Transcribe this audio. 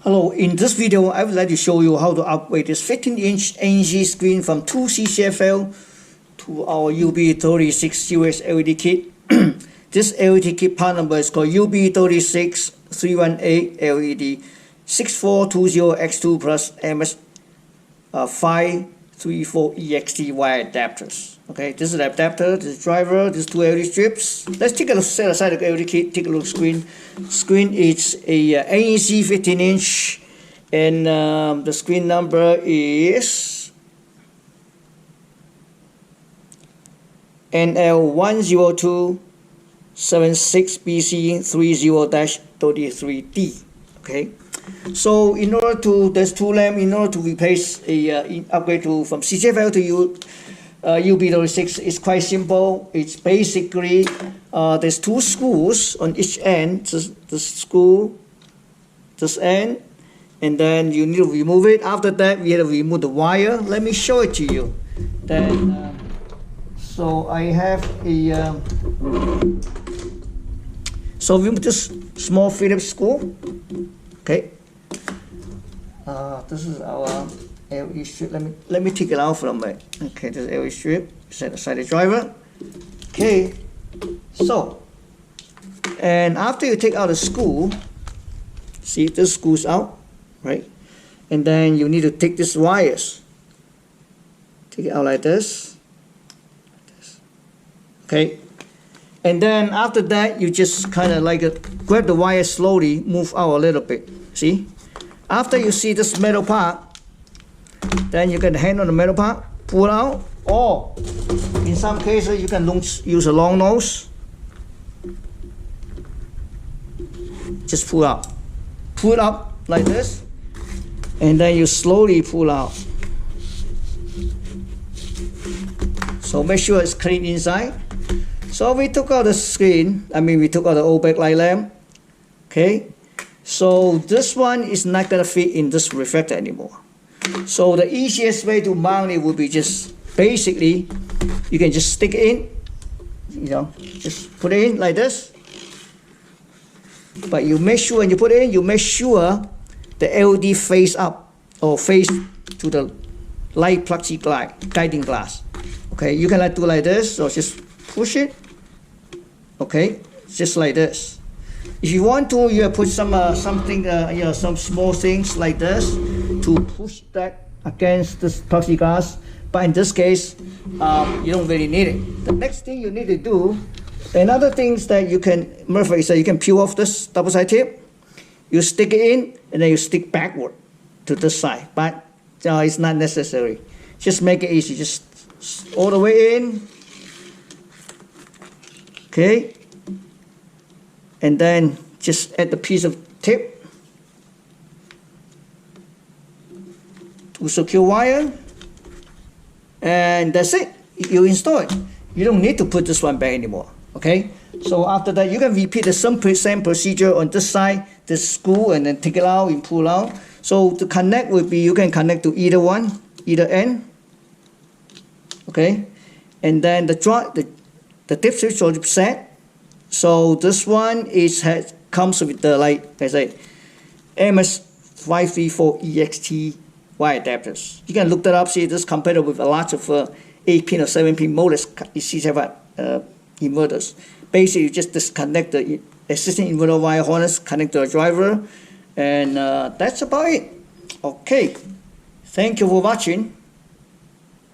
Hello, in this video I would like to show you how to upgrade this 15-inch NEC screen from 2 CCFL to our UB36 US LED kit. This LED kit part number is called UB36318 LED 6420X2 plus MS534EXT wire adapters. Okay, this is the adapter, this is the driver, this is 2 LED strips. Let's take a look, set aside the LED kit, take a look at the screen. Screen is a NEC 15-inch and the screen number is NL10276BC30-33D. Okay, so in order to, there's two lamps, in order to replace a upgrade from CCFL to UB36 is quite simple. It's basically there's 2 screws on each end. The screw, this end, and then you need to remove it. After that, we have to remove the wire. Let me show it to you. Then, so I have a so remove this small Phillips screw. Okay. This is our LED strip. Let me take it out from it. Okay, this LED strip. Set aside the driver. Okay. So, and after you take out the screw, see this screws out, right? And then you need to take these wires. Take it out like this. Okay. And then after that, you just kind of like grab the wire slowly, move out a little bit. See? After you see this metal part, then you can hand on the metal part, pull out, or in some cases you can use a long nose. Just pull out. Pull it up like this, and then you slowly pull out. So make sure it's clean inside. So we took out the screen, we took out the old backlight lamp. Okay, so this one is not gonna fit in this reflector anymore. So the easiest way to mount it would be just basically, you can just stick it in, just put it in like this. But you make sure when you put it in, you make sure the LED face up or face to the light plexiglass guiding glass. Okay, you can do like this, or just push it. Okay, just like this. If you want to, you put some some small things like this to push that against this plexiglass. But in this case, you don't really need it. The next thing you need to do, another thing that you can modify is that you can peel off this double side tip. You stick it in, and then you stick backward to this side. But it's not necessary. Just make it easy. Just all the way in. Okay, and then just add the piece of tape to secure wire, and that's it. You install it. You don't need to put this one back anymore. Okay, so after that you can repeat the same procedure on this side, this screw, and then take it out and pull out. So to connect would be, you can connect to either end. Okay, and then the tip switch will be set. So this one comes with the, like I say, MS534EXT wire adapters. You can look that up. See, this compatible with a lot of 8-pin or 7-pin motors, CCFL inverters. Basically, you just disconnect the existing inverter wire harness, connect to a driver, and that's about it. Okay, thank you for watching.